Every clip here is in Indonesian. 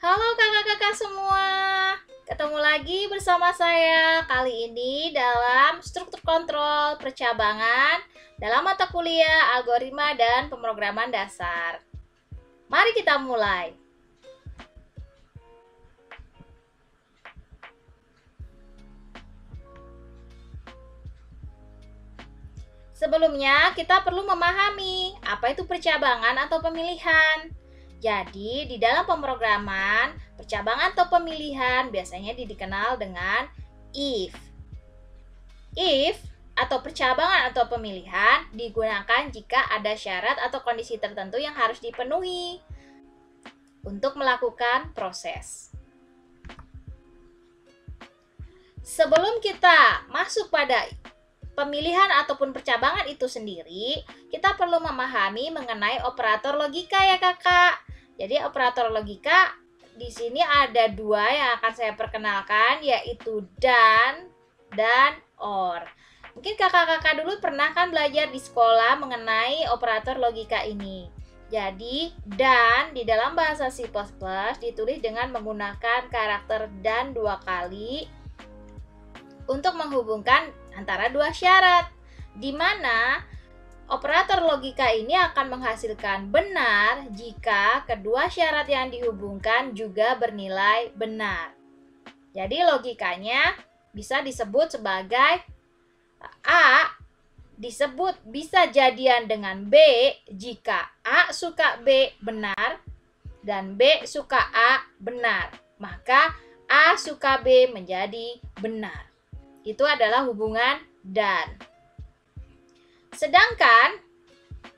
Halo kakak-kakak semua, ketemu lagi bersama saya kali ini dalam struktur kontrol percabangan dalam mata kuliah algoritma dan pemrograman dasar. Mari kita mulai. Sebelumnya, kita perlu memahami apa itu percabangan atau pemilihan. Jadi, di dalam pemrograman, percabangan atau pemilihan biasanya dikenal dengan if. If atau percabangan atau pemilihan digunakan jika ada syarat atau kondisi tertentu yang harus dipenuhi untuk melakukan proses. Sebelum kita masuk pada pemilihan ataupun percabangan itu sendiri, kita perlu memahami mengenai operator logika ya kakak. Jadi operator logika di sini ada dua yang akan saya perkenalkan, yaitu dan or. Mungkin kakak-kakak dulu pernah kan belajar di sekolah mengenai operator logika ini. Jadi dan di dalam bahasa C++ ditulis dengan menggunakan karakter dan dua kali untuk menghubungkan antara dua syarat, di mana operator logika ini akan menghasilkan benar jika kedua syarat yang dihubungkan juga bernilai benar. Jadi logikanya bisa disebut sebagai A disebut bisa jadian dengan B jika A suka B benar dan B suka A benar. Maka A suka B menjadi benar. Itu adalah hubungan dan. Sedangkan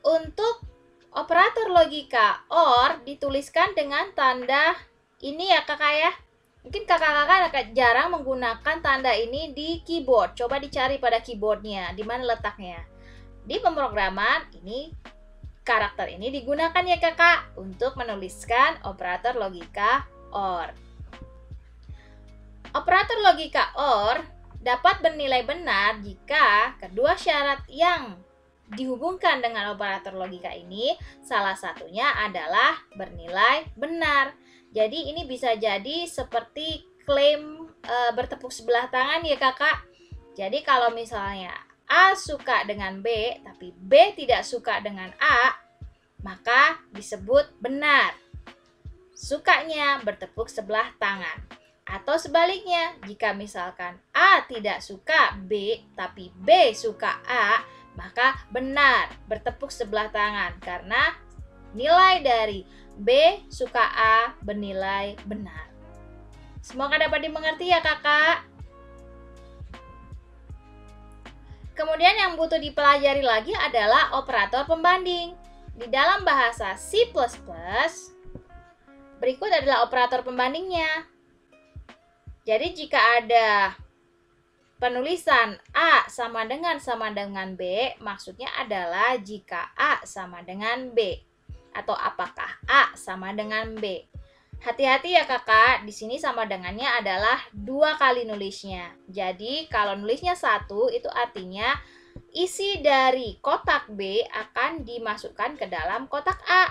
untuk operator logika OR dituliskan dengan tanda ini ya kakak ya. Mungkin kakak-kakak jarang menggunakan tanda ini di keyboard. Coba dicari pada keyboardnya, di mana letaknya. Di pemrograman ini karakter ini digunakan ya kakak untuk menuliskan operator logika OR. Operator logika OR dapat bernilai benar jika kedua syarat yang dihubungkan dengan operator logika ini salah satunya adalah bernilai benar. Jadi ini bisa jadi seperti klaim bertepuk sebelah tangan ya kakak. Jadi kalau misalnya A suka dengan B tapi B tidak suka dengan A, maka disebut benar. Sukanya bertepuk sebelah tangan. Atau sebaliknya, jika misalkan A tidak suka B, tapi B suka A, maka benar bertepuk sebelah tangan karena nilai dari B suka A bernilai benar. Semoga dapat dimengerti ya kakak. Kemudian yang butuh dipelajari lagi adalah operator pembanding. Di dalam bahasa C++, berikut adalah operator pembandingnya. Jadi jika ada penulisan A sama dengan B, maksudnya adalah jika A sama dengan B atau apakah A sama dengan B. Hati-hati ya kakak, di sini sama dengannya adalah dua kali nulisnya. Jadi kalau nulisnya satu itu artinya isi dari kotak B akan dimasukkan ke dalam kotak A.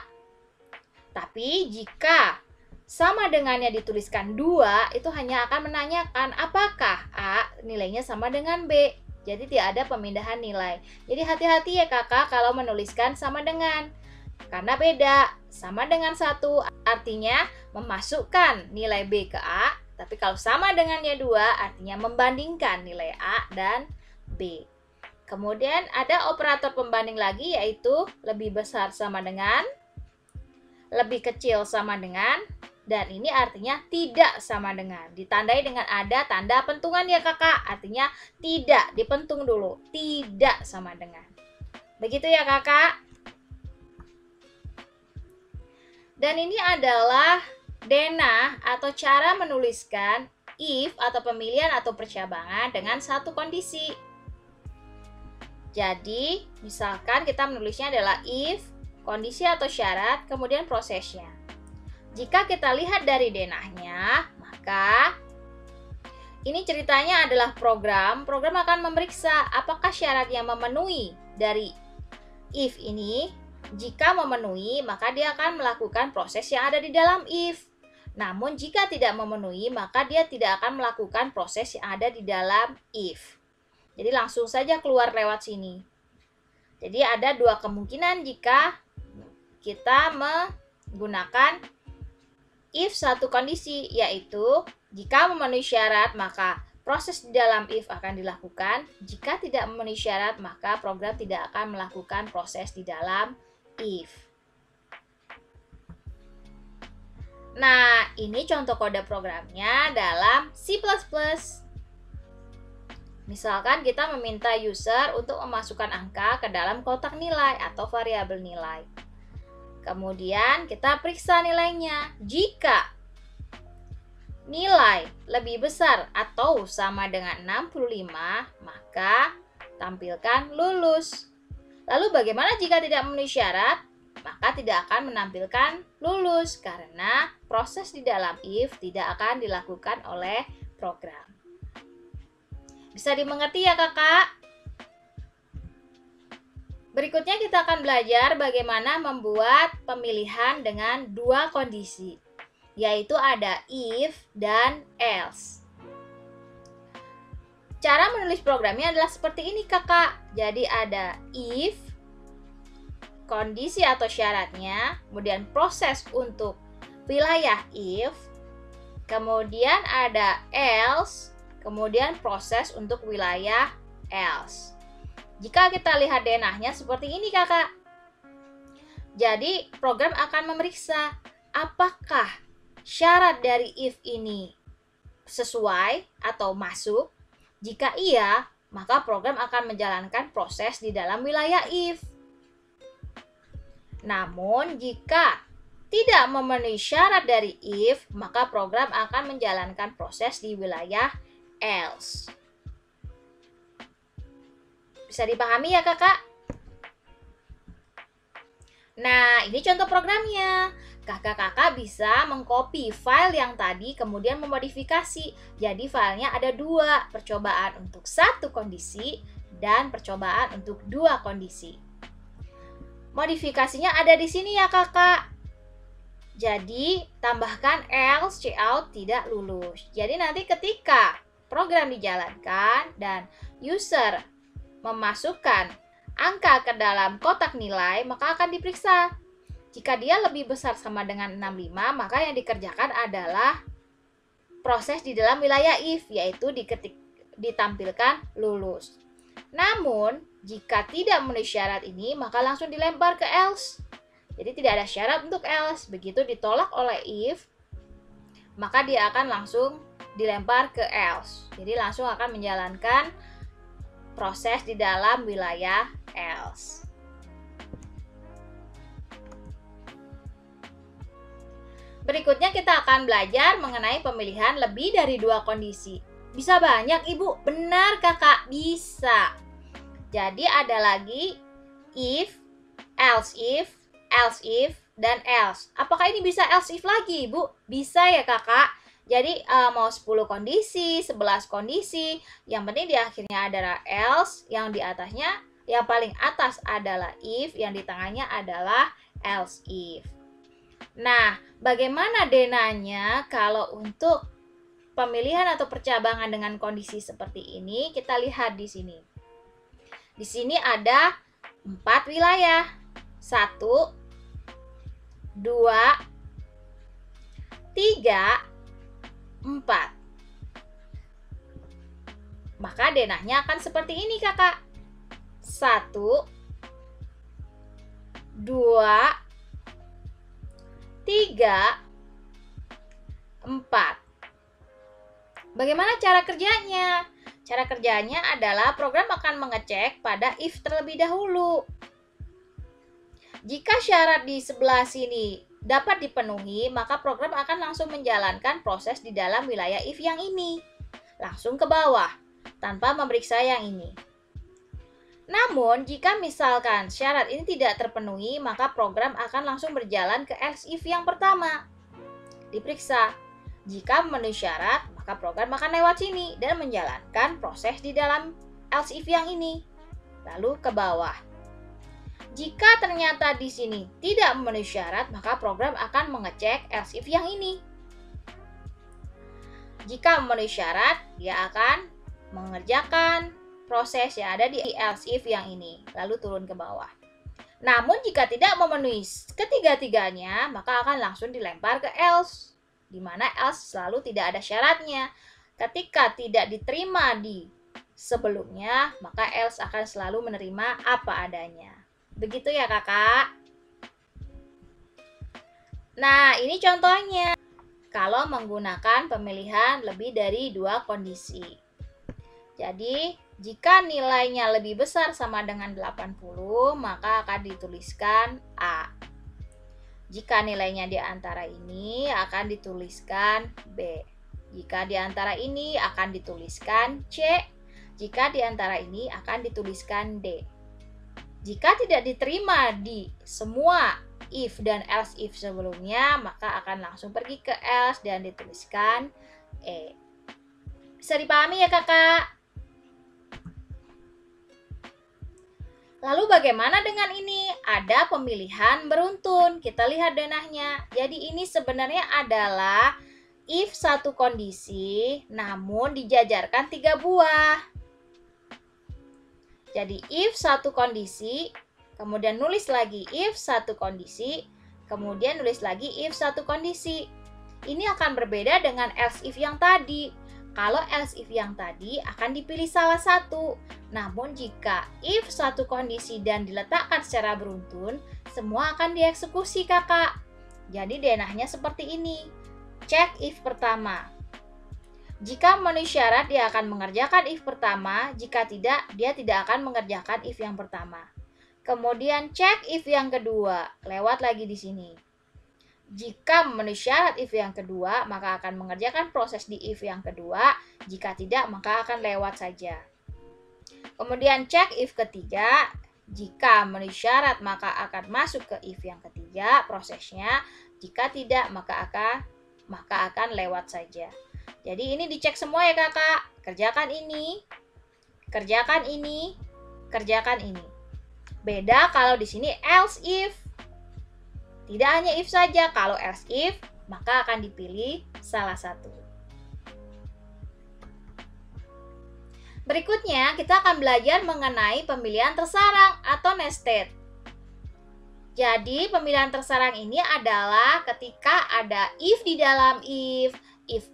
Tapi jika sama dengannya dituliskan 2, itu hanya akan menanyakan apakah A nilainya sama dengan B. Jadi tidak ada pemindahan nilai. Jadi hati-hati ya kakak kalau menuliskan sama dengan. Karena beda, sama dengan 1 artinya memasukkan nilai B ke A. Tapi kalau sama dengannya 2 artinya membandingkan nilai A dan B. Kemudian ada operator pembanding lagi yaitu lebih besar sama dengan, lebih kecil sama dengan, dan ini artinya tidak sama dengan. Ditandai dengan ada tanda pentungan ya kakak. Artinya tidak, dipentung dulu. Tidak sama dengan. Begitu ya kakak. Dan ini adalah denah atau cara menuliskan if atau pemilihan atau percabangan dengan satu kondisi. Jadi misalkan kita menulisnya adalah if, kondisi atau syarat, kemudian prosesnya. Jika kita lihat dari denahnya, maka ini ceritanya adalah program akan memeriksa apakah syarat yang memenuhi dari if ini. Jika memenuhi, maka dia akan melakukan proses yang ada di dalam if. Namun jika tidak memenuhi, maka dia tidak akan melakukan proses yang ada di dalam if. Jadi langsung saja keluar lewat sini. Jadi ada dua kemungkinan jika kita menggunakan if satu kondisi, yaitu jika memenuhi syarat maka proses di dalam if akan dilakukan. Jika tidak memenuhi syarat maka program tidak akan melakukan proses di dalam if. Nah, ini contoh kode programnya dalam C++. Misalkan kita meminta user untuk memasukkan angka ke dalam kotak nilai atau variabel nilai. Kemudian kita periksa nilainya. Jika nilai lebih besar atau sama dengan 65, maka tampilkan lulus. Lalu bagaimana jika tidak memenuhi syarat? Maka tidak akan menampilkan lulus karena proses di dalam if tidak akan dilakukan oleh program. Bisa dimengerti ya kakak? Berikutnya kita akan belajar bagaimana membuat pemilihan dengan dua kondisi, yaitu ada if dan else. Cara menulis programnya adalah seperti ini kakak. Jadi ada if, kondisi atau syaratnya, kemudian proses untuk wilayah if, kemudian ada else, kemudian proses untuk wilayah else. Jika kita lihat denahnya seperti ini kakak. Jadi program akan memeriksa apakah syarat dari if ini sesuai atau masuk. Jika iya, maka program akan menjalankan proses di dalam wilayah if. Namun jika tidak memenuhi syarat dari if, maka program akan menjalankan proses di wilayah else. Bisa dipahami ya kakak? Nah, ini contoh programnya. Kakak-kakak bisa mengcopy file yang tadi kemudian memodifikasi. Jadi filenya ada dua, percobaan untuk satu kondisi dan percobaan untuk dua kondisi. Modifikasinya ada di sini ya kakak. Jadi tambahkan else cout tidak lulus. Jadi nanti ketika program dijalankan dan user memasukkan angka ke dalam kotak nilai, maka akan diperiksa. Jika dia lebih besar sama dengan 65, maka yang dikerjakan adalah proses di dalam wilayah if, yaitu ditampilkan lulus. Namun, jika tidak memenuhi syarat ini, maka langsung dilempar ke else. Jadi tidak ada syarat untuk else. Begitu ditolak oleh if, maka dia akan langsung dilempar ke else. Jadi langsung akan menjalankan proses di dalam wilayah else. Berikutnya kita akan belajar mengenai pemilihan lebih dari dua kondisi. Bisa banyak ibu? Benar kakak, bisa. Jadi ada lagi if, else if, dan else. Apakah ini bisa else if lagi ibu? Bisa ya kakak. Jadi mau 10 kondisi, 11 kondisi, yang penting di akhirnya adalah else, yang di atasnya, yang paling atas adalah if, yang di tengahnya adalah else if. Nah, bagaimana denahnya kalau untuk pemilihan atau percabangan dengan kondisi seperti ini? Kita lihat di sini. Di sini ada 4 wilayah. 1, 2, 3, 4. Maka denahnya akan seperti ini kakak. 1, 2, 3, 4. Bagaimana cara kerjanya? Cara kerjanya adalah program akan mengecek pada if terlebih dahulu. Jika syarat di sebelah sini dapat dipenuhi, maka program akan langsung menjalankan proses di dalam wilayah if yang ini. Langsung ke bawah, tanpa memeriksa yang ini. Namun, jika misalkan syarat ini tidak terpenuhi, maka program akan langsung berjalan ke else if yang pertama. Diperiksa. Jika memenuhi syarat, maka program akan lewat sini dan menjalankan proses di dalam else if yang ini. Lalu ke bawah. Jika ternyata di sini tidak memenuhi syarat, maka program akan mengecek else if yang ini. Jika memenuhi syarat, dia akan mengerjakan proses yang ada di else if yang ini, lalu turun ke bawah. Namun jika tidak memenuhi ketiga-tiganya, maka akan langsung dilempar ke else, di mana else selalu tidak ada syaratnya. Ketika tidak diterima di sebelumnya, maka else akan selalu menerima apa adanya. Begitu ya kakak? Nah, ini contohnya. Kalau menggunakan pemilihan lebih dari dua kondisi. Jadi, jika nilainya lebih besar sama dengan 80, maka akan dituliskan A. Jika nilainya di antara ini, akan dituliskan B. Jika di antara ini, akan dituliskan C. Jika di antara ini, akan dituliskan D. Jika tidak diterima di semua if dan else if sebelumnya, maka akan langsung pergi ke else dan dituliskan E. Bisa dipahami ya kakak? Lalu bagaimana dengan ini? Ada pemilihan beruntun. Kita lihat denahnya. Jadi ini sebenarnya adalah if satu kondisi, namun dijajarkan 3 buah. Jadi if satu kondisi, kemudian nulis lagi if satu kondisi, kemudian nulis lagi if satu kondisi. Ini akan berbeda dengan else if yang tadi. Kalau else if yang tadi akan dipilih salah satu. Namun jika if satu kondisi dan diletakkan secara beruntun, semua akan dieksekusi kakak. Jadi denahnya seperti ini. Cek if pertama. Jika memenuhi syarat, dia akan mengerjakan if pertama. Jika tidak, dia tidak akan mengerjakan if yang pertama. Kemudian cek if yang kedua. Lewat lagi di sini. Jika memenuhi syarat if yang kedua, maka akan mengerjakan proses di if yang kedua. Jika tidak, maka akan lewat saja. Kemudian cek if ketiga. Jika memenuhi syarat, maka akan masuk ke if yang ketiga prosesnya. Jika tidak, maka akan lewat saja. Jadi ini dicek semua ya kakak. Kerjakan ini, kerjakan ini, kerjakan ini. Beda kalau di sini else if. Tidak hanya if saja, kalau else if, maka akan dipilih salah satu. Berikutnya, kita akan belajar mengenai pemilihan tersarang atau nested. Jadi, pemilihan tersarang ini adalah ketika ada if di dalam if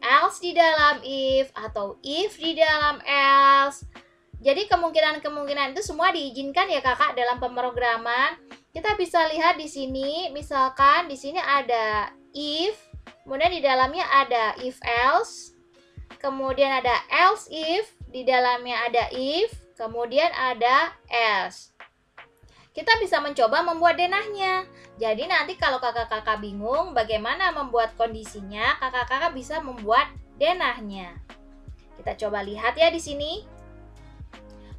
else di dalam if, atau if di dalam else. Jadi, kemungkinan-kemungkinan itu semua diizinkan ya kakak dalam pemrograman. Kita bisa lihat di sini, misalkan di sini ada if, kemudian di dalamnya ada if else, kemudian ada else if, di dalamnya ada if, kemudian ada else. Kita bisa mencoba membuat denahnya. Jadi nanti kalau kakak-kakak bingung bagaimana membuat kondisinya, kakak-kakak bisa membuat denahnya. Kita coba lihat ya di sini.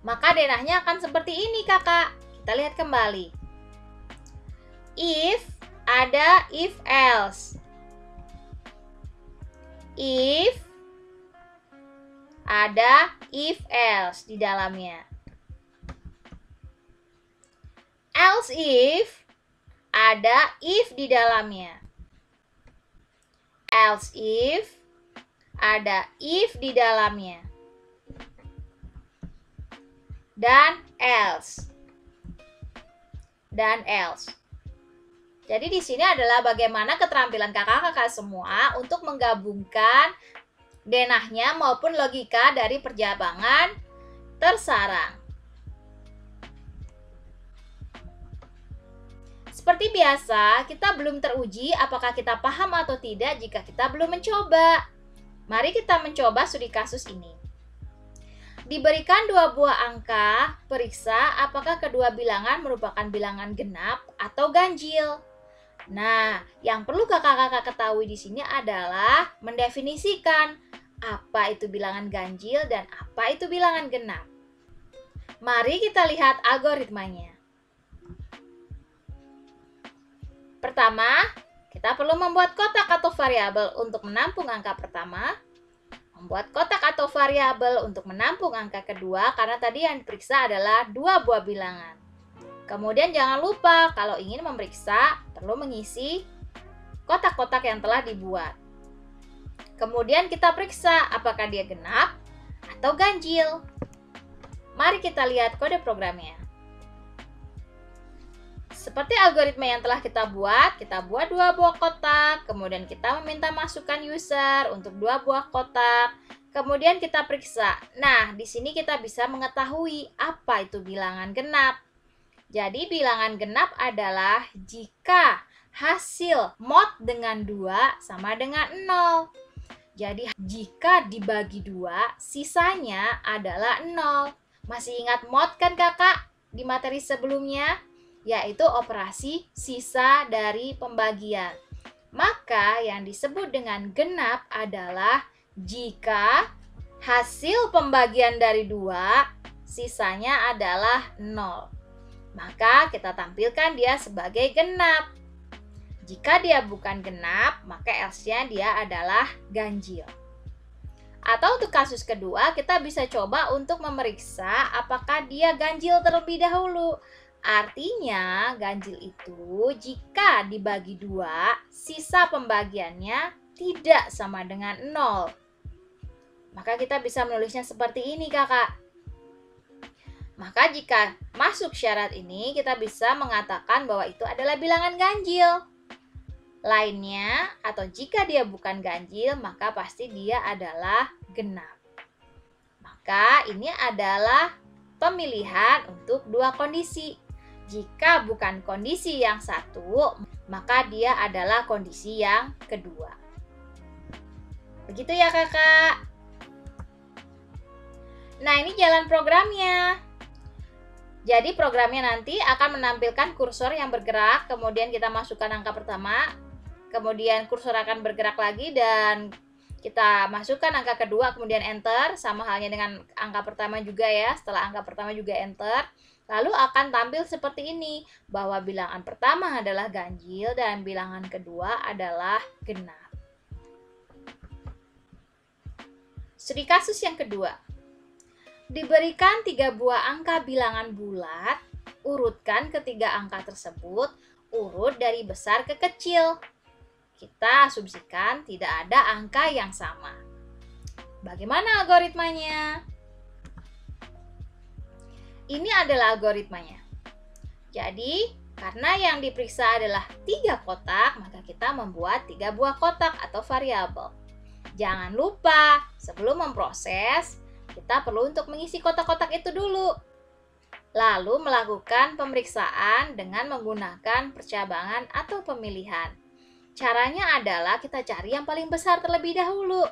Maka denahnya akan seperti ini kakak. Kita lihat kembali. If ada if else. If ada if else di dalamnya. Else if ada if di dalamnya. Else if ada if di dalamnya. Dan else. Dan else. Jadi di sini adalah bagaimana keterampilan kakak-kakak semua untuk menggabungkan denahnya maupun logika dari perjabangan tersarang. Seperti biasa, kita belum teruji apakah kita paham atau tidak jika kita belum mencoba. Mari kita mencoba studi kasus ini. Diberikan 2 buah angka, periksa apakah kedua bilangan merupakan bilangan genap atau ganjil. Nah, yang perlu kakak-kakak ketahui di sini adalah mendefinisikan apa itu bilangan ganjil dan apa itu bilangan genap. Mari kita lihat algoritmanya. Pertama, kita perlu membuat kotak atau variabel untuk menampung angka pertama, membuat kotak atau variabel untuk menampung angka kedua, karena tadi yang diperiksa adalah 2 buah bilangan. Kemudian jangan lupa kalau ingin memeriksa perlu mengisi kotak-kotak yang telah dibuat. Kemudian kita periksa apakah dia genap atau ganjil. Mari kita lihat kode programnya. Seperti algoritma yang telah kita buat 2 buah kotak, kemudian kita meminta masukan user untuk 2 buah kotak, kemudian kita periksa. Nah, di sini kita bisa mengetahui apa itu bilangan genap. Jadi, bilangan genap adalah jika hasil mod dengan 2 sama dengan 0. Jadi, jika dibagi 2, sisanya adalah 0. Masih ingat mod kan kakak di materi sebelumnya? Yaitu operasi sisa dari pembagian. Maka yang disebut dengan genap adalah jika hasil pembagian dari 2, sisanya adalah 0. Maka kita tampilkan dia sebagai genap. Jika dia bukan genap, maka else-nya dia adalah ganjil. Atau untuk kasus kedua, kita bisa coba untuk memeriksa apakah dia ganjil terlebih dahulu. Artinya, ganjil itu jika dibagi 2, sisa pembagiannya tidak sama dengan 0. Maka kita bisa menulisnya seperti ini, kakak. Maka jika masuk syarat ini, kita bisa mengatakan bahwa itu adalah bilangan ganjil. Lainnya, atau jika dia bukan ganjil, maka pasti dia adalah genap. Maka ini adalah pemilihan untuk 2 kondisi. Jika bukan kondisi yang satu, maka dia adalah kondisi yang kedua. Begitu ya kakak. Nah, ini jalan programnya. Jadi programnya nanti akan menampilkan kursor yang bergerak, kemudian kita masukkan angka pertama, kemudian kursor akan bergerak lagi dan kita masukkan angka kedua, kemudian enter, sama halnya dengan angka pertama juga ya, setelah angka pertama juga enter. Lalu akan tampil seperti ini, bahwa bilangan pertama adalah ganjil dan bilangan kedua adalah genap. Studi kasus yang kedua. Diberikan 3 buah angka bilangan bulat, urutkan ketiga angka tersebut, urut dari besar ke kecil. Kita asumsikan tidak ada angka yang sama. Bagaimana algoritmanya? Ini adalah algoritmanya. Jadi, karena yang diperiksa adalah 3 kotak, maka kita membuat 3 buah kotak atau variabel. Jangan lupa, sebelum memproses, kita perlu untuk mengisi kotak-kotak itu dulu. Lalu melakukan pemeriksaan dengan menggunakan percabangan atau pemilihan. Caranya adalah kita cari yang paling besar terlebih dahulu.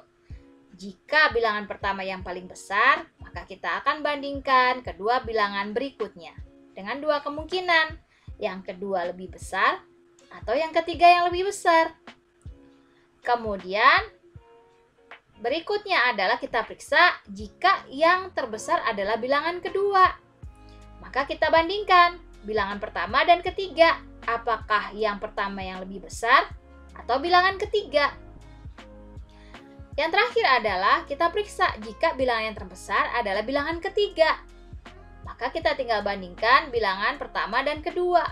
Jika bilangan pertama yang paling besar, maka kita akan bandingkan kedua bilangan berikutnya dengan 2 kemungkinan. Yang kedua lebih besar atau yang ketiga yang lebih besar. Kemudian berikutnya adalah kita periksa jika yang terbesar adalah bilangan kedua. Maka kita bandingkan bilangan pertama dan ketiga. Apakah yang pertama yang lebih besar atau bilangan ketiga? Yang terakhir adalah kita periksa jika bilangan yang terbesar adalah bilangan ketiga. Maka kita tinggal bandingkan bilangan pertama dan kedua.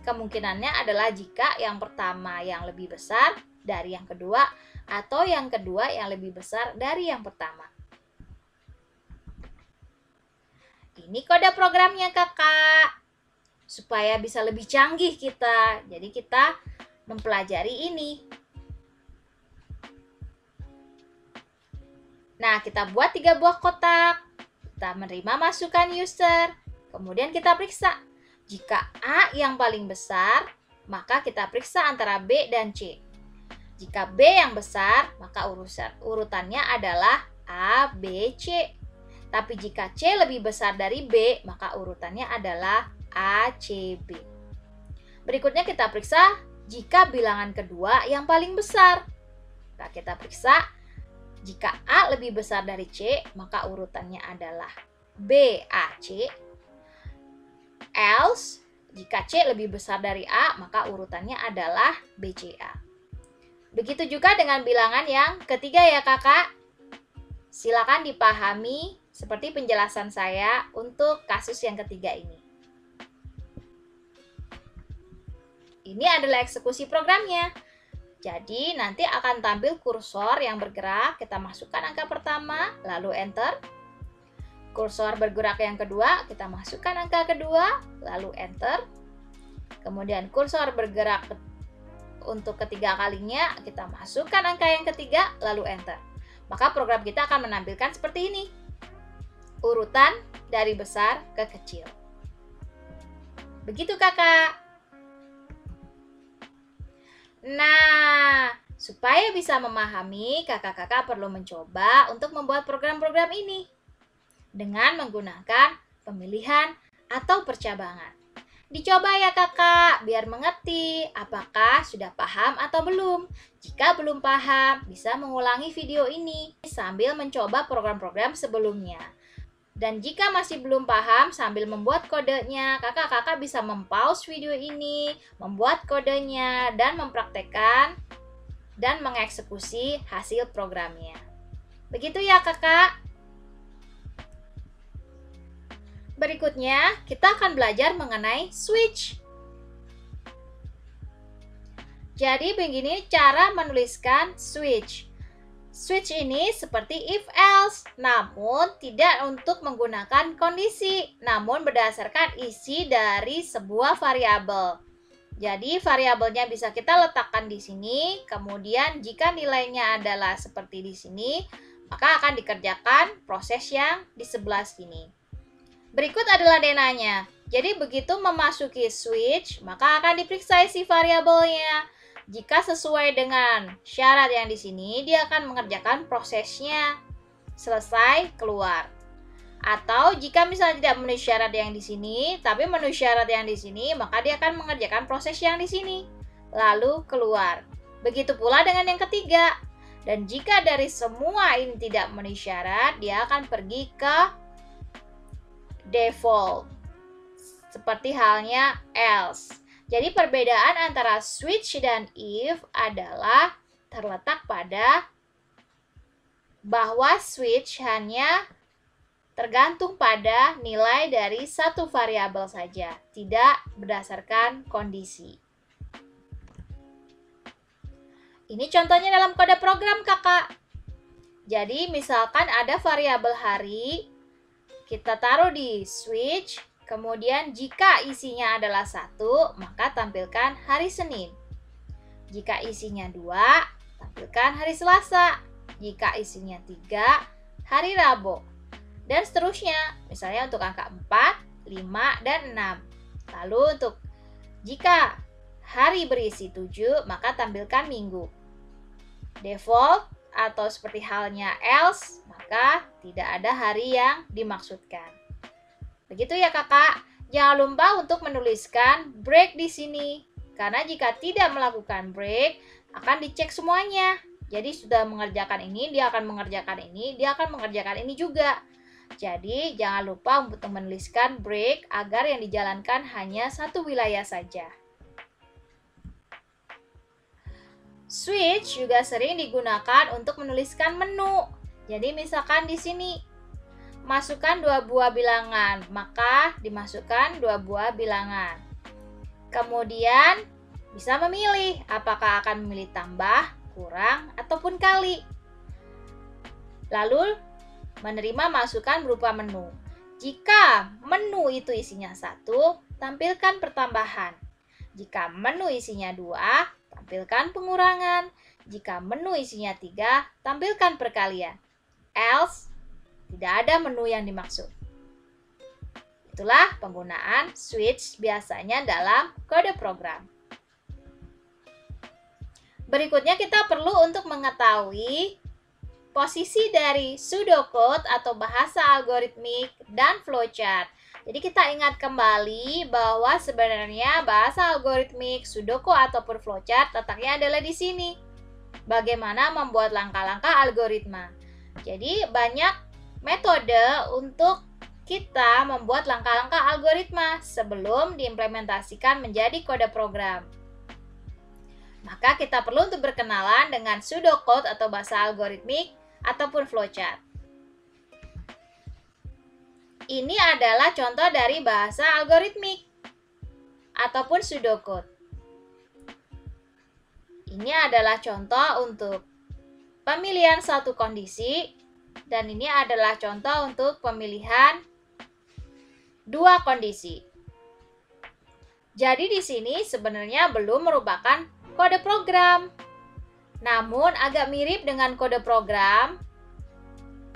Kemungkinannya adalah jika yang pertama yang lebih besar dari yang kedua atau yang kedua yang lebih besar dari yang pertama. Ini kode programnya kakak. Supaya bisa lebih canggih kita. Jadi kita mempelajari ini. Nah, kita buat 3 buah kotak. Kita menerima masukan user. Kemudian kita periksa. Jika A yang paling besar, maka kita periksa antara B dan C. Jika B yang besar, maka urutannya adalah A, B, C. Tapi jika C lebih besar dari B, maka urutannya adalah A, C, B. Berikutnya kita periksa jika bilangan kedua yang paling besar. Nah, kita periksa jika A lebih besar dari C, maka urutannya adalah B, A, C. Else, jika C lebih besar dari A, maka urutannya adalah B, C, A. Begitu juga dengan bilangan yang ketiga ya kakak. Silakan dipahami seperti penjelasan saya untuk kasus yang ketiga ini. Ini adalah eksekusi programnya. Jadi nanti akan tampil kursor yang bergerak, kita masukkan angka pertama, lalu enter. Kursor bergerak yang kedua, kita masukkan angka kedua, lalu enter. Kemudian kursor bergerak untuk ketiga kalinya, kita masukkan angka yang ketiga, lalu enter. Maka program kita akan menampilkan seperti ini. Urutan dari besar ke kecil. Begitu kakak. Nah, supaya bisa memahami, kakak-kakak perlu mencoba untuk membuat program-program ini dengan menggunakan pemilihan atau percabangan. Dicoba ya kakak, biar mengerti apakah sudah paham atau belum. Jika belum paham, bisa mengulangi video ini sambil mencoba program-program sebelumnya. Dan jika masih belum paham sambil membuat kodenya, kakak-kakak bisa mempause video ini, membuat kodenya, dan mempraktekkan dan mengeksekusi hasil programnya. Begitu ya kakak. Berikutnya, kita akan belajar mengenai switch. Jadi begini cara menuliskan switch. Switch ini seperti if else, namun tidak untuk menggunakan kondisi, namun berdasarkan isi dari sebuah variabel. Jadi variabelnya bisa kita letakkan di sini, kemudian jika nilainya adalah seperti di sini, maka akan dikerjakan proses yang di sebelah sini. Berikut adalah denanya. Jadi begitu memasuki switch, maka akan diperiksa isi variabelnya. Jika sesuai dengan syarat yang di sini, dia akan mengerjakan prosesnya. Selesai, keluar. Atau jika misalnya tidak memenuhi syarat yang di sini, tapi memenuhi syarat yang di sini, maka dia akan mengerjakan proses yang di sini. Lalu keluar. Begitu pula dengan yang ketiga. Dan jika dari semua ini tidak memenuhi syarat, dia akan pergi ke default. Seperti halnya else. Jadi perbedaan antara switch dan if adalah terletak pada bahwa switch hanya tergantung pada nilai dari satu variabel saja, tidak berdasarkan kondisi. Ini contohnya dalam kode program kakak. Jadi misalkan ada variabel hari, kita taruh di switch. Kemudian jika isinya adalah 1, maka tampilkan hari Senin. Jika isinya 2, tampilkan hari Selasa. Jika isinya 3, hari Rabu. Dan seterusnya, misalnya untuk angka 4, 5, dan 6. Lalu untuk jika hari berisi 7, maka tampilkan minggu. Default atau seperti halnya else, maka tidak ada hari yang dimaksudkan. Begitu ya kakak. Jangan lupa untuk menuliskan break di sini. Karena jika tidak melakukan break, akan dicek semuanya. Jadi sudah mengerjakan ini, dia akan mengerjakan ini, dia akan mengerjakan ini juga. Jadi jangan lupa untuk menuliskan break agar yang dijalankan hanya satu wilayah saja. Switch juga sering digunakan untuk menuliskan menu. Jadi misalkan di sini masukkan 2 buah bilangan, maka dimasukkan 2 buah bilangan. Kemudian bisa memilih apakah akan memilih tambah, kurang, ataupun kali. Lalu menerima masukan berupa menu. Jika menu itu isinya 1, tampilkan pertambahan. Jika menu isinya 2, tampilkan pengurangan. Jika menu isinya 3, tampilkan perkalian. Else, tidak ada menu yang dimaksud. Itulah penggunaan switch biasanya dalam kode program. Berikutnya kita perlu untuk mengetahui posisi dari pseudocode atau bahasa algoritmik dan flowchart. Jadi kita ingat kembali bahwa sebenarnya bahasa algoritmik, pseudocode ataupun flowchart letaknya adalah di sini. Bagaimana membuat langkah-langkah algoritma. Jadi banyak metode untuk kita membuat langkah-langkah algoritma sebelum diimplementasikan menjadi kode program. Maka kita perlu untuk berkenalan dengan pseudocode atau bahasa algoritmik ataupun flowchart. Ini adalah contoh dari bahasa algoritmik ataupun pseudocode. Ini adalah contoh untuk pemilihan satu kondisi, dan ini adalah contoh untuk pemilihan dua kondisi. Jadi di sini sebenarnya belum merupakan kode program, namun agak mirip dengan kode program,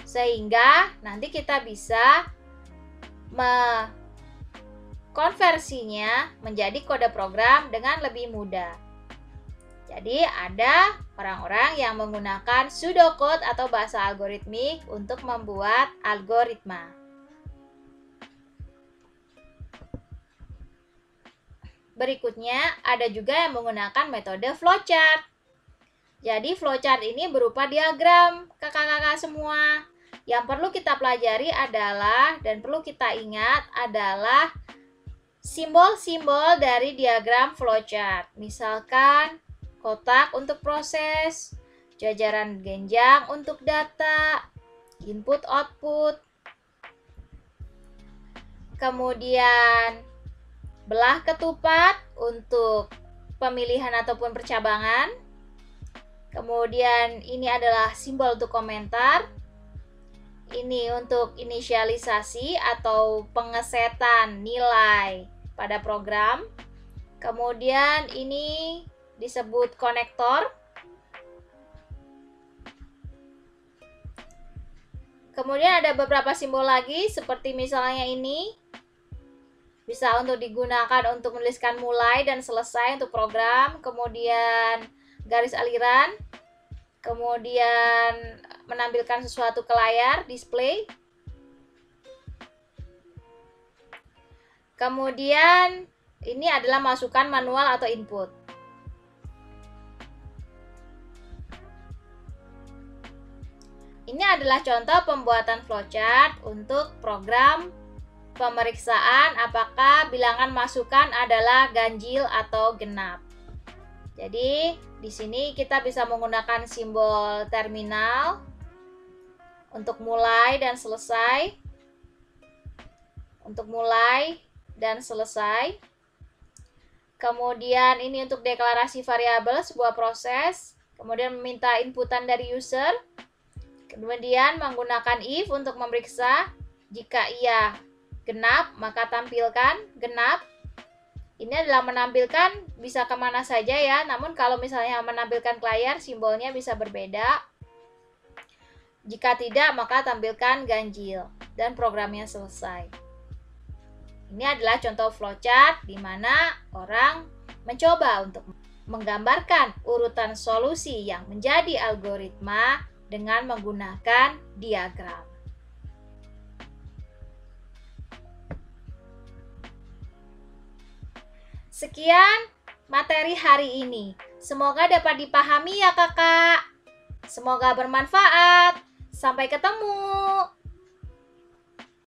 sehingga nanti kita bisa mengkonversinya menjadi kode program dengan lebih mudah. Jadi ada orang-orang yang menggunakan pseudocode atau bahasa algoritmik untuk membuat algoritma. Berikutnya ada juga yang menggunakan metode flowchart. Jadi flowchart ini berupa diagram, kakak-kakak semua. Yang perlu kita pelajari adalah dan perlu kita ingat adalah simbol-simbol dari diagram flowchart. Misalkan kotak untuk proses, jajaran genjang untuk data, input-output, kemudian belah ketupat untuk pemilihan ataupun percabangan, kemudian ini adalah simbol untuk komentar, ini untuk inisialisasi atau pengesetan nilai pada program, kemudian ini disebut konektor. Kemudian ada beberapa simbol lagi seperti misalnya ini bisa untuk digunakan untuk menuliskan mulai dan selesai untuk program, kemudian garis aliran, kemudian menampilkan sesuatu ke layar, display. Kemudian ini adalah masukan manual atau input. Ini adalah contoh pembuatan flowchart untuk program pemeriksaan apakah bilangan masukan adalah ganjil atau genap. Jadi, di sini kita bisa menggunakan simbol terminal untuk mulai dan selesai. Untuk mulai dan selesai. Kemudian ini untuk deklarasi variabel sebuah proses. Kemudian meminta inputan dari user. Kemudian menggunakan if untuk memeriksa jika ia genap, maka tampilkan genap. Ini adalah menampilkan bisa kemana saja ya, namun kalau misalnya menampilkan ke layar, simbolnya bisa berbeda. Jika tidak, maka tampilkan ganjil dan programnya selesai. Ini adalah contoh flowchart di mana orang mencoba untuk menggambarkan urutan solusi yang menjadi algoritma dengan menggunakan diagram. Sekian materi hari ini. Semoga dapat dipahami ya kakak. Semoga bermanfaat. Sampai ketemu.